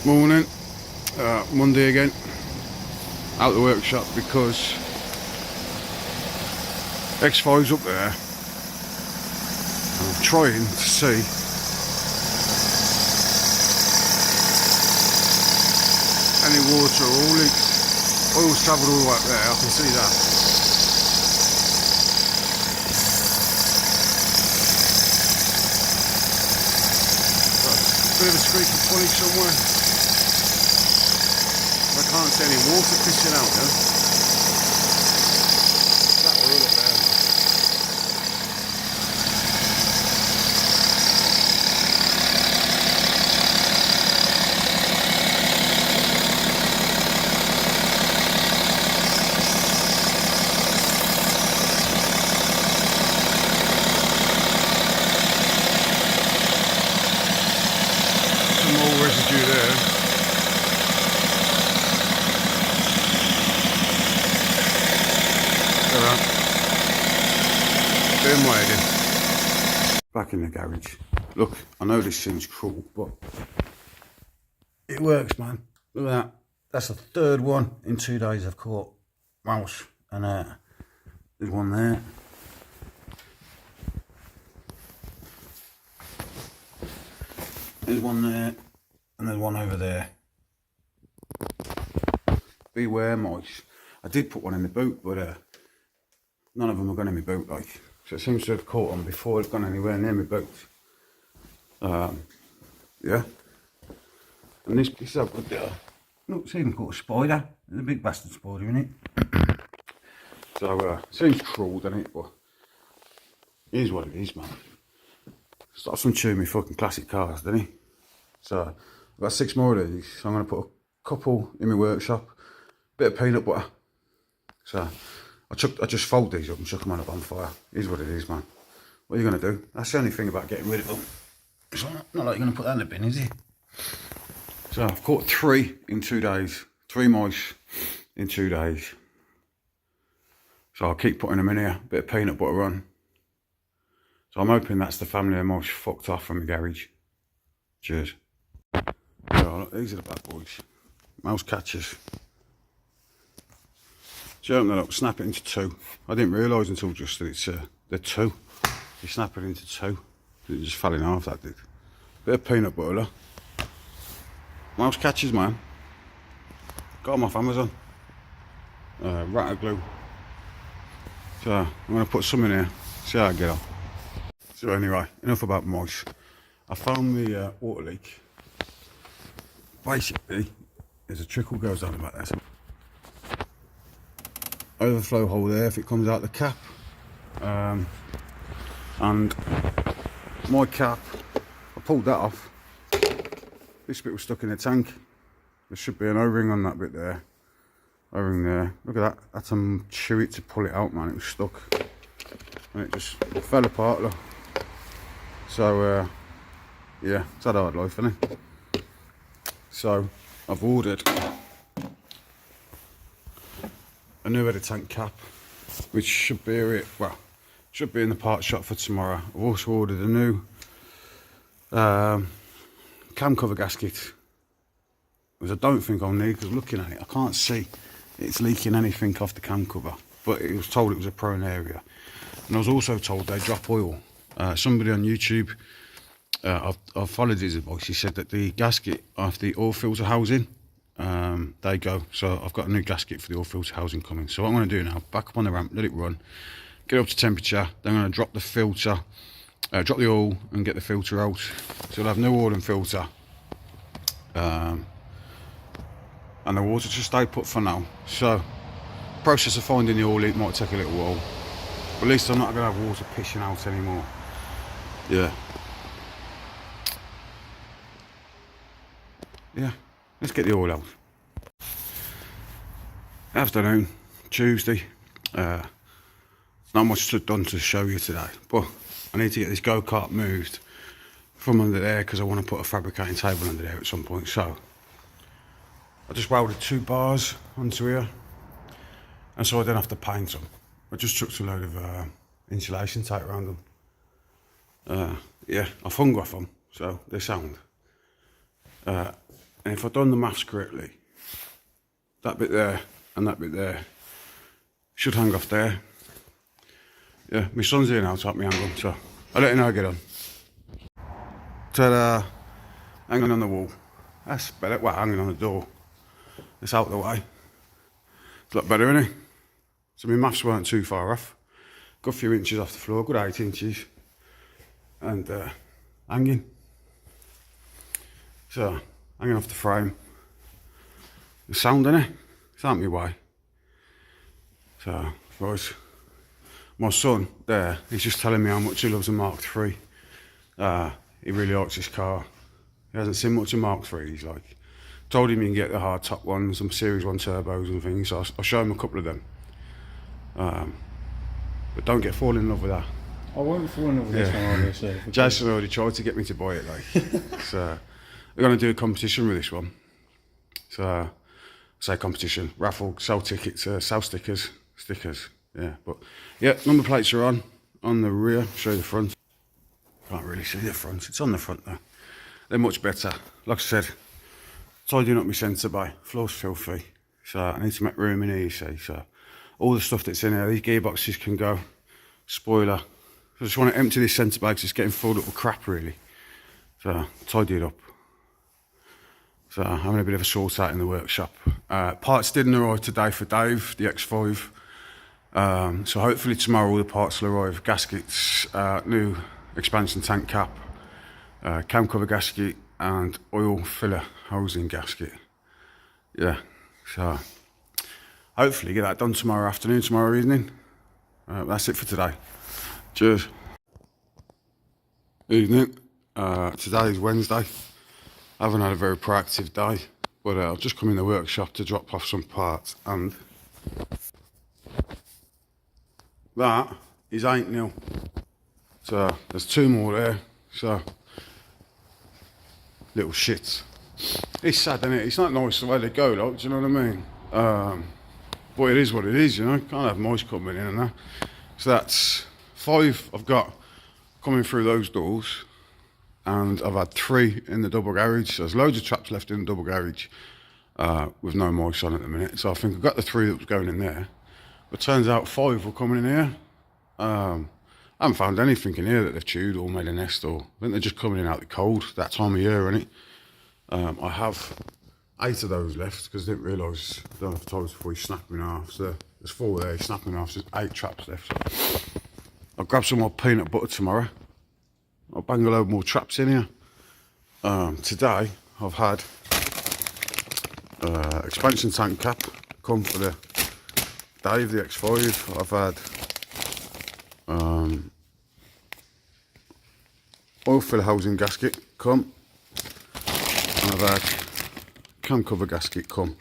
Morning, Monday again, out the workshop because X5's up there and I'm trying to see any water or leaks. Oil's travelled all the way up there, I can see that. Bit of a squeaky pulley somewhere. I can't see any water pissing out though. That were all up there. Some more residue there. Back in the garage. Look, I know this seems cruel, but it works, man. Look at that. That's the third one in 2 days I've caught mouse, and there's one there. There's one there, and there's one over there. Beware mice. I did put one in the boot, but none of them are going in my boot, like. So it seems to have caught on before it's gone anywhere near my boat. Yeah. And this is how good they are. Look, it's even caught a spider. There's a big bastard spider in it. So, seems cruel, doesn't it? But it is what it is, man. Stops them chewing me fucking classic cars, doesn't he? So, I've got 6 more of these. So I'm going to put a couple in my workshop. Bit of peanut butter. So, I just fold these up and chuck them on a bonfire. Is what it is, man. What are you going to do? That's the only thing about getting rid of them. It's not like you're going to put that in the bin, is it? So I've caught 3 in 2 days. 3 mice in 2 days. So I'll keep putting them in here. Bit of peanut butter on. So I'm hoping that's the family of mice fucked off from the garage. Cheers. So look, these are the bad boys. Mouse catchers. So open that up, snap it into 2. I didn't realise until just that it's the 2. You snap it into 2. It just fell in half, that did. Bit of peanut butter. Look. Mouse catchers, man. Got them off Amazon. Rat glue. So I'm going to put some in here, see how I get on. So anyway, enough about mice. I found the water leak. Basically, there's a trickle goes down about that. Overflow hole there if it comes out the cap, and my cap, I pulled that off. This bit was stuck in the tank. There should be an O-ring on that bit there. O-ring there. Look at that. I had to chew it to pull it out, man. It was stuck and it just fell apart. Look. So yeah, it's had a hard life, isn't it? So I've ordered a new header tank cap, which should be in the part shop for tomorrow. I've also ordered a new cam cover gasket, which I don't think I'll need, because looking at it, I can't see it's leaking anything off the cam cover, but it was told it was a prone area. And I was also told they drop oil. Somebody on YouTube, I've followed his advice. He said that the gasket of the oil filter housing, they go. So I've got a new gasket for the oil filter housing coming. So what I'm going to do now, back up on the ramp, let it run, get up to temperature, then I'm going to drop the filter, drop the oil and get the filter out. So we'll have new oil and filter, and the water to stay put for now. So process of finding the oil leak might take a little while, but at least I'm not going to have water pissing out anymore. Yeah, let's get the oil out. Afternoon, Tuesday. Not much done to show you today, but I need to get this go-kart moved from under there because I want to put a fabricating table under there at some point. So I just welded 2 bars onto here, and so I don't have to paint them. I just chucked a load of insulation tape around them. Yeah, I've hung off them, so they're sound. And if I've done the maths correctly, that bit there and that bit there should hang off there. Yeah, my son's here now to help me hang on, so I'll let you know how I get on. Ta-da! Hanging on the wall. That's better. Well, hanging on the door. It's out of the way. It's a lot better, isn't it? So my maths weren't too far off. Got a few inches off the floor, good 8 inches. And hanging. So, hanging off the frame. The sound, innit? It's out my way. So, guys, my son there, he's just telling me how much he loves a Mark III. He really likes this car. He hasn't seen much of Mark III. He's like, told him he can get the hard top ones, some Series 1 turbos and things. So I'll show him a couple of them. But don't fall in love with that. I won't fall in love with this one, obviously. Jason already tried to get me to buy it, like. So we're going to do a competition with this one. So, say competition, raffle, sell tickets, sell stickers. Yeah, but yeah, number plates are on the rear. Show you the front. Can't really see the front. It's on the front though. They're much better. Like I said, tidying up my centre bay. Floor's filthy, so I need to make room in here. You see, so all the stuff that's in here, these gearboxes can go. Spoiler. I just want to empty this centre bay because it's getting filled up with crap really. So tidy it up. So I'm having a bit of a sort out in the workshop. Parts didn't arrive today for Dave, the X5. So hopefully tomorrow all the parts will arrive. Gaskets, new expansion tank cap, cam cover gasket and oil filler housing gasket. Yeah, so hopefully get that done tomorrow afternoon, tomorrow evening. That's it for today. Cheers. Evening. Today is Wednesday. I haven't had a very proactive day, but I've just come in the workshop to drop off some parts, and that is 8-0. So there's 2 more there. So little shits. It's sad, isn't it? It's not nice the way they go, like, do you know what I mean? But it is what it is, you know. Can't have mice coming in and that. So that's 5 I've got coming through those doors. And I've had 3 in the double garage. So there's loads of traps left in the double garage with no mice on at the minute. So I think I've got the 3 that was going in there. But turns out 5 were coming in here. I haven't found anything in here that they've chewed or made a nest, or I think they're just coming in out the cold, that time of year, innit? I have 8 of those left because I didn't realise, I don't know if I told us before, he snapped me in half. So there's 4 there, he's snapping in half, so there's 8 traps left. So I'll grab some more peanut butter tomorrow. I'll bang a load more traps in here. Today I've had expansion tank cap come for the Dave, the X5. I've had oil filler housing gasket come, and I've had cam cover gasket come.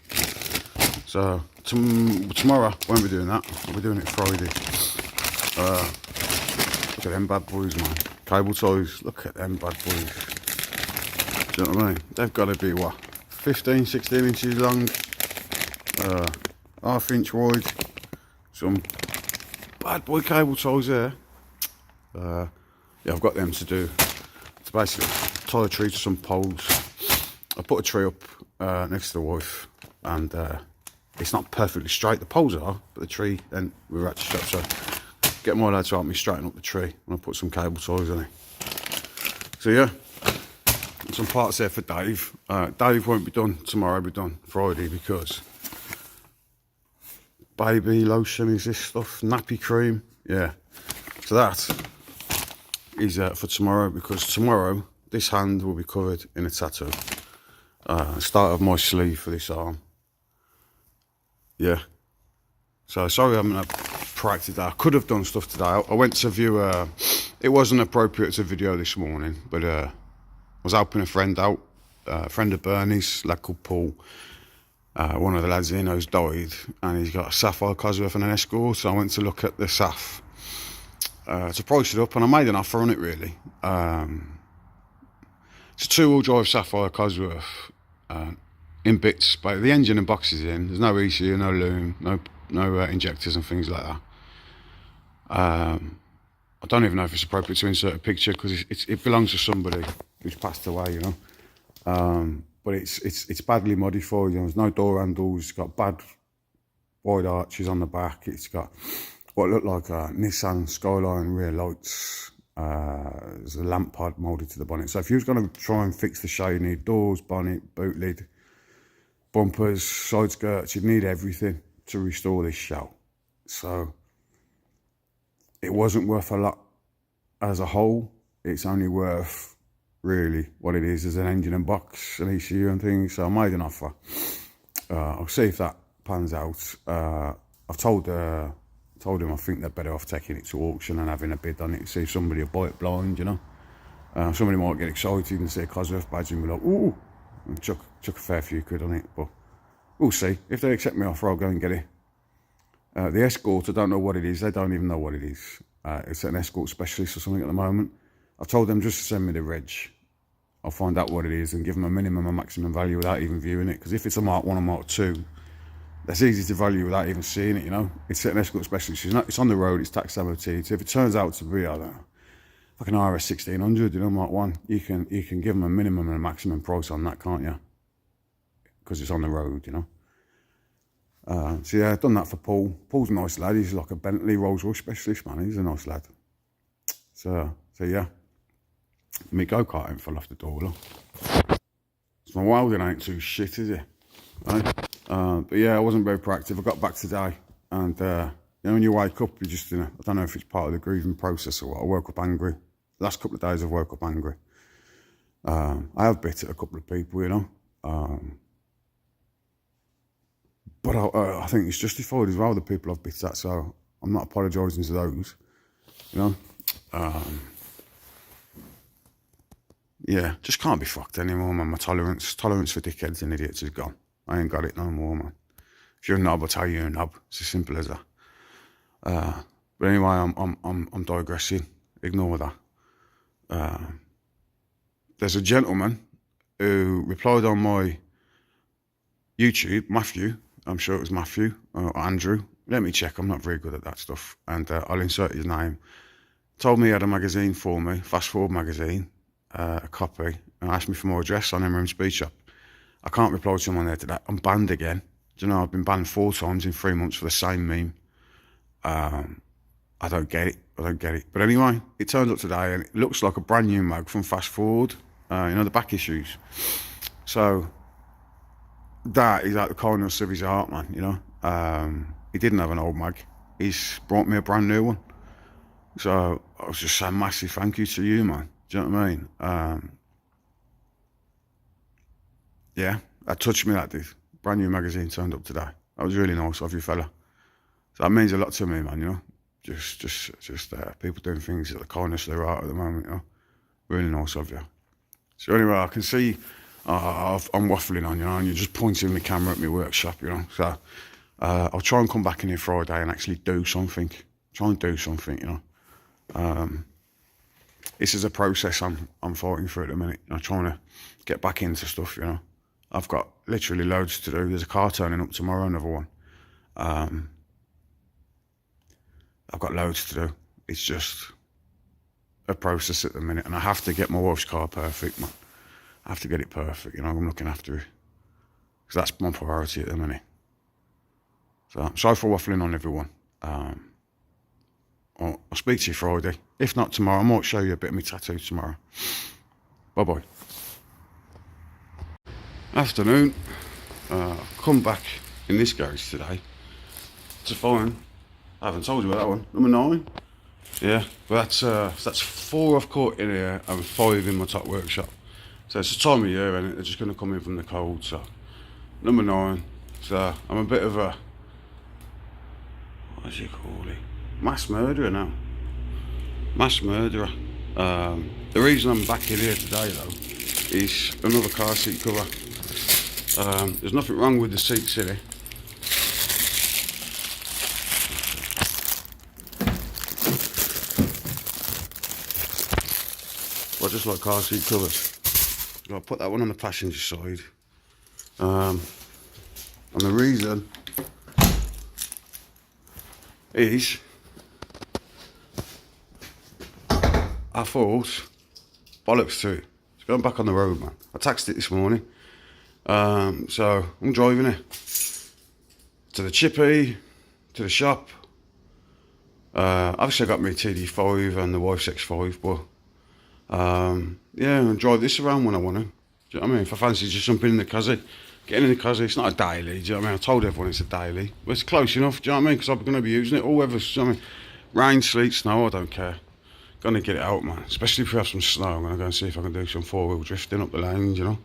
So tomorrow I won't be doing that. I'll be doing it Friday. Look at them bad boys, man. Cable ties, look at them bad boys. Do you know what I mean? They've got to be what, 15, 16 inches long, ½ inch wide. Some bad boy cable ties there. Yeah, I've got them to do. To basically tie a tree to some poles. I put a tree up next to the wife, and it's not perfectly straight. The poles are, but the tree then we ratchet up. So get my lad to help me straighten up the tree, and I put some cable ties on it. So yeah, some parts there for Dave. Dave won't be done tomorrow. He'll be done Friday because baby lotion is this stuff, nappy cream. Yeah, so that is for tomorrow, because tomorrow this hand will be covered in a tattoo. Start of my sleeve for this arm. Yeah. So sorry I haven't had proactive day. I could have done stuff today. I went to view. It wasn't appropriate to video this morning, but I was helping a friend out. A friend of Bernie's, a lad called Paul. One of the lads he knows died, and he's got a Sapphire Cosworth and an Escort. So I went to look at the Saf to price it up, and I made an offer on it really. It's a 2-wheel drive Sapphire Cosworth in bits, but the engine and boxes in. There's no ECU, no loom, no injectors and things like that. I don't even know if it's appropriate to insert a picture because it belongs to somebody who's passed away, you know. but it's badly modified. You know, there's no door handles. It's got bad wide arches on the back. It's got what looked like a Nissan Skyline rear lights. There's a lamp pod molded to the bonnet. So if you was going to try and fix the show, you need doors, bonnet, boot lid, bumpers, side skirts. You'd need everything to restore this show. So it wasn't worth a lot as a whole. It's only worth really what it is as an engine and box and ECU and things. So I made an offer. I'll see if that pans out. I've told him I think they're better off taking it to auction and having a bid on it to see if somebody will buy it blind, you know. Somebody might get excited and see a Cosworth badge and be like, ooh, and chuck a fair few quid on it. But we'll see. If they accept my offer, I'll go and get it. The Escort, I don't know what it is. They don't even know what it is. It's an Escort specialist or something at the moment. I've told them just to send me the reg. I'll find out what it is and give them a minimum and maximum value without even viewing it. Because if it's a Mark 1 or Mark 2, that's easy to value without even seeing it, you know. It's an Escort specialist. It's on the road, it's tax MOT. So if it turns out to be, I don't know, like an RS 1600, you know, Mark 1, you can give them a minimum and a maximum price on that, can't you? Because it's on the road, you know. So yeah, I've done that for Paul. Paul's a nice lad. He's like a Bentley Rolls Royce specialist, man. He's a nice lad. So yeah. Me go-karting fell off the door, look. So my welding ain't too shit, is it? Right? But yeah, I wasn't very proactive. I got back today, and you know, when you wake up, you just, you know, I don't know if it's part of the grieving process or what. I woke up angry. The last couple of days I've woke up angry. I have bit at a couple of people, you know. But I think it's justified as well, the people I've bit at, so I'm not apologising to those, you know. Yeah, just can't be fucked anymore, man. My tolerance for dickheads and idiots is gone. I ain't got it no more, man. If you're a knob, I'll tell you you're a knob. It's as simple as that. But anyway, I'm digressing. Ignore that. There's a gentleman who replied on my YouTube, Matthew. I'm sure it was Matthew or Andrew. Let me check. I'm not very good at that stuff. And I'll insert his name. Told me he had a magazine for me, Fast Forward magazine, a copy, and asked me for my address on MRM SpeedShop. I can't reply to him on there today. I'm banned again. Do you know, I've been banned 4 times in 3 months for the same meme. I don't get it. But anyway, it turns up today and it looks like a brand new mag from Fast Forward. You know, the back issues. So that is out the kindness of his heart, man, you know. He didn't have an old mag. He's brought me a brand new one. So I was just saying massive thank you to you, man. Do you know what I mean? Yeah, that touched me, that did. Brand new magazine turned up today. That was really nice of you, fella. So that means a lot to me, man, you know. Just people doing things at the kindness of their heart at the moment, you know. Really nice of you. So anyway, I can see I'm waffling on, you know, and you're just pointing the camera at my workshop, you know. So I'll try and come back in here Friday and actually do something. Try and do something, you know. This is a process I'm fighting for at the minute. I'm trying to get back into stuff, you know. I've got literally loads to do. There's a car turning up tomorrow, another one. I've got loads to do. It's just a process at the minute, and I have to get my wife's car perfect, man. I have to get it perfect, you know. I'm looking after her, because that's my priority at the minute. So I'm sorry for waffling on, everyone. I'll speak to you Friday. If not tomorrow, I might show you a bit of my tattoo tomorrow. Bye-bye. Afternoon. Come back in this garage today to find, I haven't told you about that one, number 9. Yeah, but that's 4 I've caught in here and 5 in my top workshop. So it's the time of year and they're just going to come in from the cold. So number 9. So I'm a bit of a, what do you call it? Mass murderer now. Mass murderer. The reason I'm back in here today though is another car seat cover. There's nothing wrong with the seats in here. I just like car seat covers. I'll put that one on the passenger side. And the reason is I thought, bollocks to it. It's going back on the road, man. I taxed it this morning. So I'm driving it to the chippy, to the shop. Obviously I got my TD5 and the wife's X5, but yeah, I drive this around when I want to. Do you know what I mean? If I fancy just jumping in the cuzzy, getting in the cuzzy, it's not a daily, do you know what I mean? I told everyone it's a daily, but it's close enough, do you know what I mean? Because I'm going to be using it all weather, do you know what I mean? Rain, sleet, snow, I don't care. Gonna get it out, man. Especially if we have some snow, I'm gonna go and see if I can do some four-wheel drifting up the lanes, you know?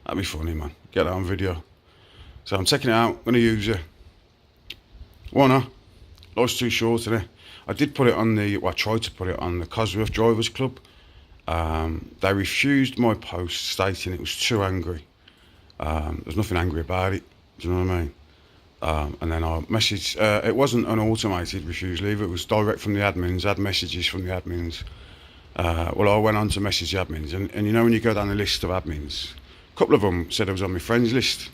That'd be funny, man. Get that on video. So I'm taking it out, gonna use it. Wanna? Life's too short today. I did put it on the, well, I tried to put it on the Cosworth Drivers Club. They refused my post stating it was too angry. There's nothing angry about it, do you know what I mean? And then I messaged, it wasn't an automated refusal either, it was direct from the admins. I had messages from the admins. Well, I went on to message the admins, and you know when you go down the list of admins, a couple of them said I was on my friends list.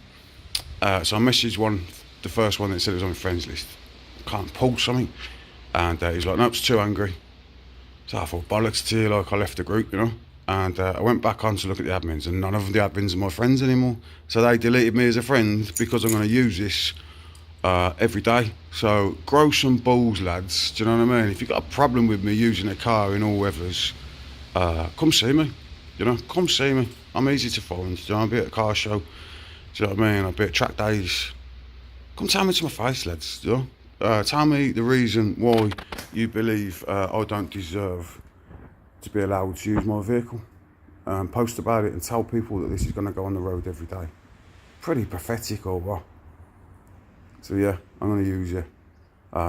So I messaged one, the first one that said it was on my friends list. Can't pull something. And he's like, no, it's too angry. So I thought, bollocks to you, like I left the group, you know. And I went back on to look at the admins, and none of the admins are my friends anymore. So they deleted me as a friend because I'm going to use this every day. So grow some balls, lads. Do you know what I mean? If you've got a problem with me using a car in all weathers, come see me. You know, come see me. I'm easy to find. Do you know, I'll be at a car show. Do you know what I mean? I'll be at track days. Come tell me to my face, lads. Do you know? Tell me the reason why you believe I don't deserve to be allowed to use my vehicle. Post about it and tell people that this is going to go on the road every day. Pretty pathetic, or what? So yeah, I'm going to use it.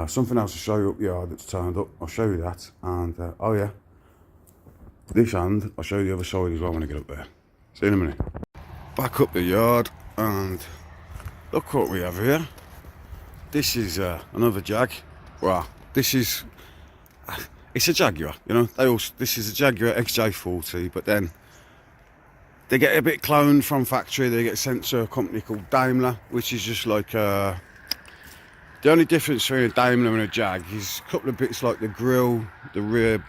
Something else to show you up yard that's turned up. I'll show you that. And oh yeah, this hand, I'll show you the other side as well when I get up there. See you in a minute. Back up the yard, and look what we have here. This is another Jag. Well, this is, it's a Jaguar, you know. This is a Jaguar XJ40, but then they get a bit cloned from factory. They get sent to a company called Daimler, which is just like the only difference between a Daimler and a Jag is a couple of bits like the grille, the rear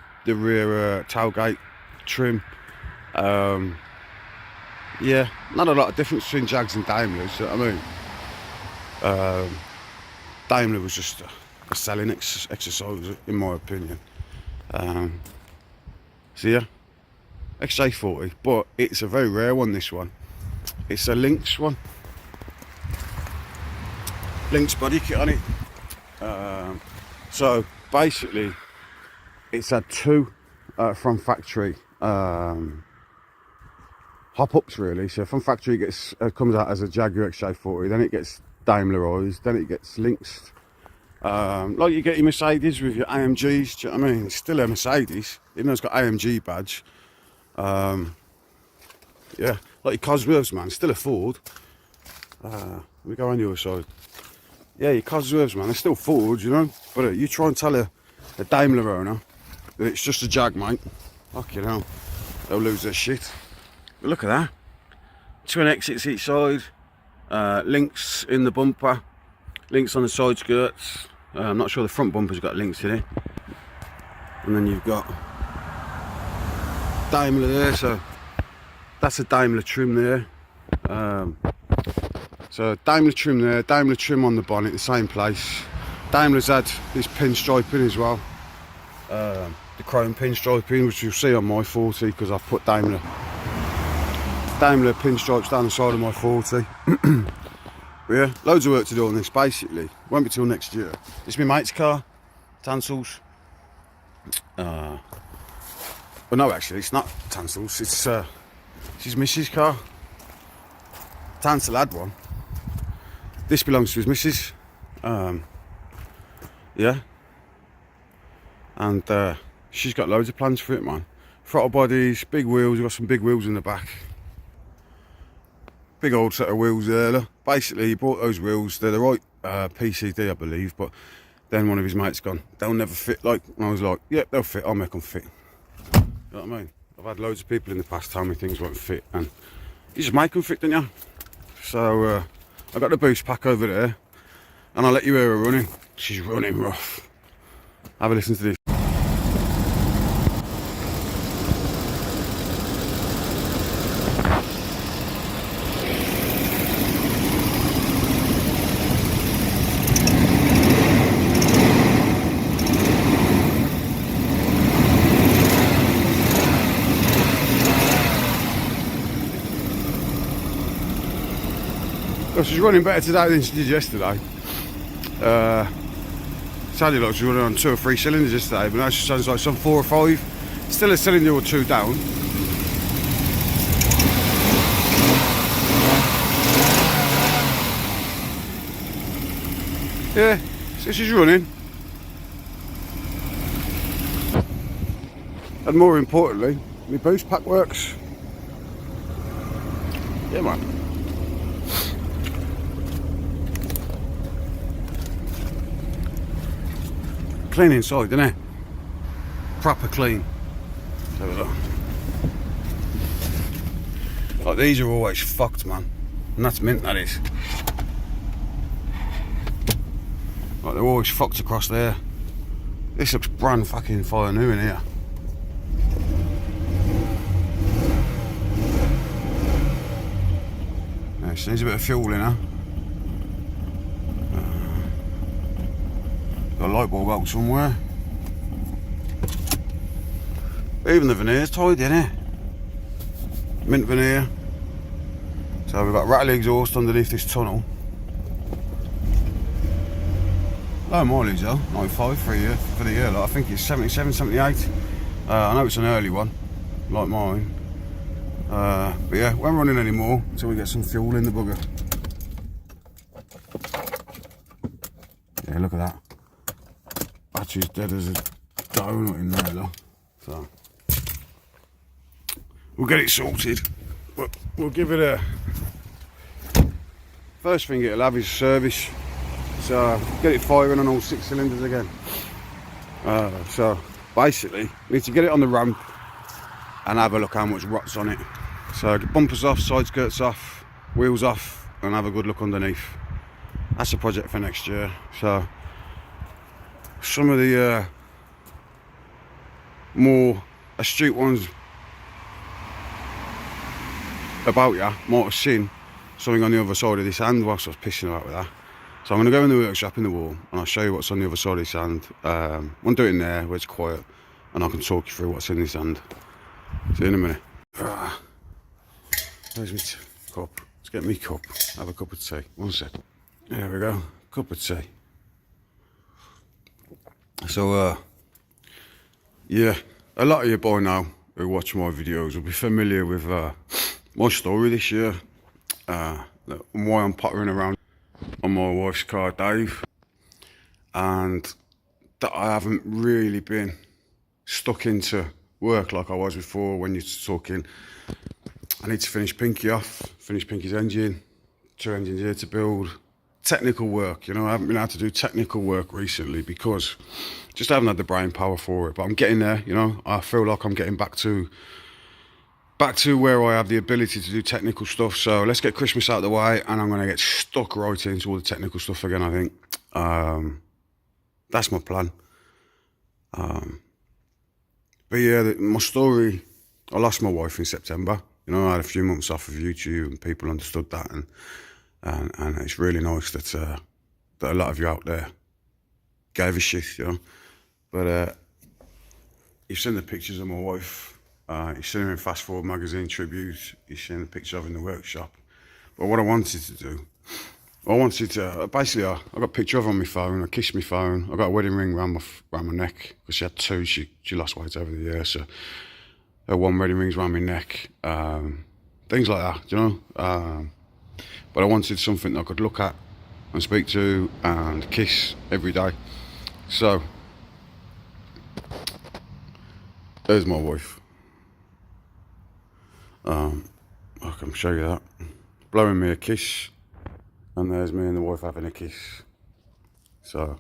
tailgate trim. Yeah, not a lot of difference between Jags and Daimlers, you know what I mean? Daimler was just a selling exercise, in my opinion. So yeah, XJ40, but it's a very rare one, this one. It's a Lynx one. Lynx body kit on it. So basically, it's had two from factory hop-ups really. So from factory it comes out as a Jaguar XJ40, then it gets Daimlerized, then it gets Lynxed. Like you get your Mercedes with your AMGs, do you know what I mean? It's still a Mercedes, even though it's got AMG badge. Yeah, like your Cosworths, man, still a Ford. We go on the other side. Yeah, your Cosworths, man, they're still Ford, you know. But you try and tell a Daimler owner that it's just a Jag, mate. Fucking hell, they'll lose their shit. But look at that. Twin exits each side. Links in the bumper. Links on the side skirts. I'm not sure the front bumper's got links in it. And then you've got Daimler there, so that's a Daimler trim there. So Daimler trim there, Daimler trim on the bonnet, the same place. Daimler's had this pinstriping as well. The chrome pinstriping, which you'll see on my 40, because I've put Daimler pinstripes down the side of my 40. Yeah, loads of work to do on this basically. Won't be till next year. It's my mate's car, Tansels. Well, no, actually, it's not Tansels. It's his missus' car. Tansel had one. This belongs to his missus. Yeah. And she's got loads of plans for it, man. Throttle bodies, big wheels. We've got some big wheels in the back. Big old set of wheels there. Look. Basically, he bought those wheels. They're the right PCD, I believe. But then one of his mates gone, they'll never fit. Like, and I was like, yeah, they'll fit. I'll make them fit. You know what I mean? I've had loads of people in the past tell me things won't fit, and you just make them fit, don't you? So I got the boost pack over there, and I'll let you hear her running. She's running rough. Have a listen to this. Well, she's running better today than she did yesterday. Sounded like she was running on 2 or 3 cylinders yesterday, but now she sounds like some 4 or 5. Still a cylinder or 2 down. Yeah, so she's running. And more importantly, my boost pack works. Yeah, man. Clean inside, isn't it? Proper clean. Let's have a look. Like, these are always fucked, man. And that's mint, that is. Like, they're always fucked across there. This looks brand fucking fire new in here. Yeah, she needs a bit of fuel in her. Got a light bulb out somewhere. Even the veneer's tidy, isn't it? Mint veneer. So we've got rattly exhaust underneath this tunnel. Low mileage though, 95 for the year. Like, I think it's 77, 78. I know it's an early one, like mine. But yeah, we won't run in anymore until we get some fuel in the bugger. Yeah, look at that. Battery's dead as a donut in there though. So we'll get it sorted. We'll give it a... First thing it'll have is service. So get it firing on all 6 cylinders again. So basically, we need to get it on the ramp and have a look how much rot's on it. So get bumpers off, side skirts off, wheels off, and have a good look underneath. That's a project for next year. So some of the more astute ones about you might have seen something on the other side of this hand whilst I was pissing about with that. So I'm going to go in the workshop in the wall and I'll show you what's on the other side of this hand. We'll do it in there where it's quiet and I can talk you through what's in this hand. See you in a minute. Where's my cup? Let's get me cup. Have a cup of tea. 1 sec. There we go. Cup of tea. So, yeah, a lot of you by now who watch my videos will be familiar with my story this year. And why I'm pottering around on my wife's car, Dave, and that I haven't really been stuck into work like I was before. When you're talking, I need to finish Pinky off, finish Pinky's engine, 2 engines here to build. Technical work, you know, I haven't been able to do technical work recently because just haven't had the brain power for it, but I'm getting there, you know. I feel like I'm getting back to where I have the ability to do technical stuff. So let's get Christmas out of the way and I'm going to get stuck right into all the technical stuff again, I think. That's my plan. But yeah, my story, I lost my wife in September. You know, I had a few months off of YouTube and people understood that, and it's really nice that that a lot of you out there gave a shit, you know. But you've seen the pictures of my wife. You've seen her in Fast Forward magazine tribute. You've seen the picture of her in the workshop. But what I wanted to do, basically, I got a picture of her on my phone. I kissed my phone. I got a wedding ring around my neck because she had 2. She lost weight over the year, so her 1 wedding ring's around my neck. Things like that, you know. But I wanted something I could look at and speak to and kiss every day. So there's my wife. I can show you that. Blowing me a kiss, and there's me and the wife having a kiss. So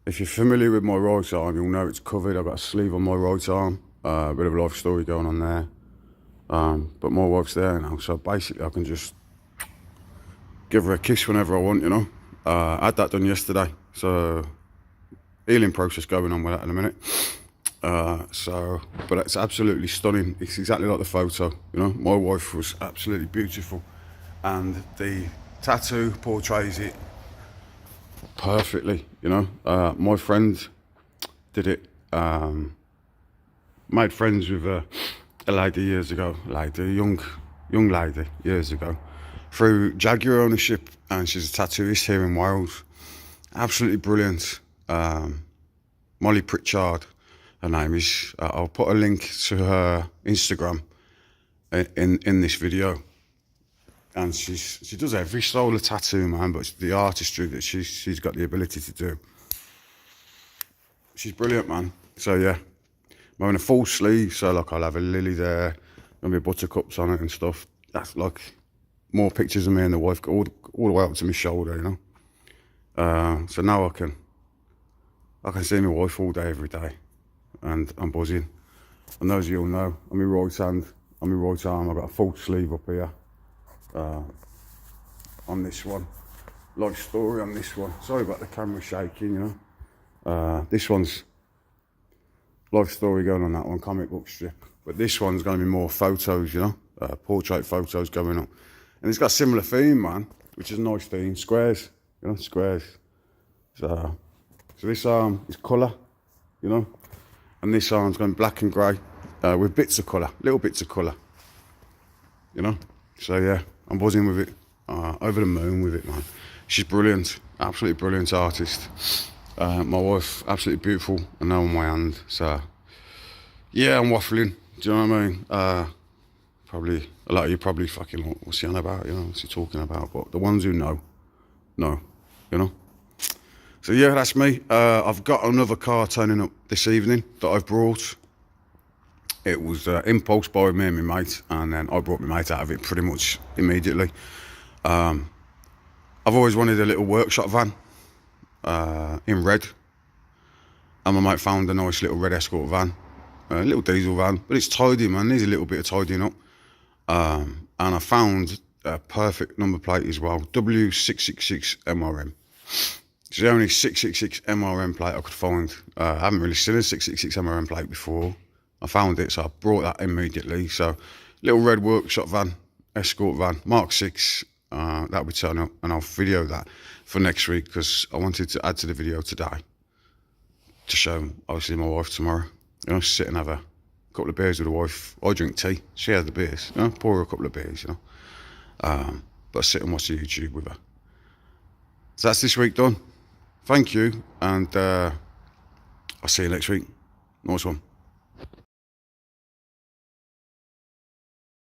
if you're familiar with my right arm, you'll know it's covered. I've got a sleeve on my right arm. A bit of a life story going on there. But my wife's there now, so basically I can just give her a kiss whenever I want, you know. I had that done yesterday, so healing process going on with that in a minute. But it's absolutely stunning. It's exactly like the photo, you know. My wife was absolutely beautiful, and the tattoo portrays it perfectly, you know. My friend did it, made friends with a lady years ago, a young lady years ago, through Jaguar ownership, and she's a tattooist here in Wales. Absolutely brilliant. Molly Pritchard, her name is. I'll put a link to her Instagram in this video. And she does every style of tattoo, man, but it's the artistry that she's got the ability to do. She's brilliant, man. So yeah, I'm having a full sleeve, so like I'll have a lily there, and be buttercups on it and stuff. That's like more pictures of me and the wife, all the way up to my shoulder, you know. So now I can see my wife all day, every day, and I'm buzzing. And those of you all know, on my right hand, on my right arm, I've got a full sleeve up here. On this one, life story on this one. Sorry about the camera shaking, you know. This one's life story going on that one, comic book strip. But this one's going to be more photos, you know, portrait photos going up. And it's got a similar theme, man, which is a nice theme. Squares, you know, squares. So this arm is colour, you know, and this arm's going black and grey with bits of colour, little bits of colour, you know. So yeah, I'm buzzing with it, over the moon with it, man. She's brilliant, absolutely brilliant artist. My wife, absolutely beautiful, and now on my hand. So yeah, I'm waffling. Do you know what I mean? Probably a lot of you probably fucking, what's he on about? You know, what's he talking about? But the ones who know, you know. So yeah, that's me. I've got another car turning up this evening that I've brought. It was impulse by me and my mate, and then I brought my mate out of it pretty much immediately. I've always wanted a little workshop van in red, and my mate found a nice little red Escort van, a little diesel van, but it's tidy, man. Needs a little bit of tidying up. And I found a perfect number plate as well, W666 MRM. It's the only 666 MRM plate I could find. I haven't really seen a 666 MRM plate before. I found it, so I brought that immediately. So, little red workshop van, Escort van, Mark 6. That'll be turning up, and I'll video that for next week because I wanted to add to the video today to show, obviously, my wife tomorrow. You know, sit and have a couple of beers with the wife. I drink tea, she has the beers. You know, pour her a couple of beers. You know, but I sit and watch the YouTube with her. So that's this week done. Thank you, and I'll see you next week. Nice one.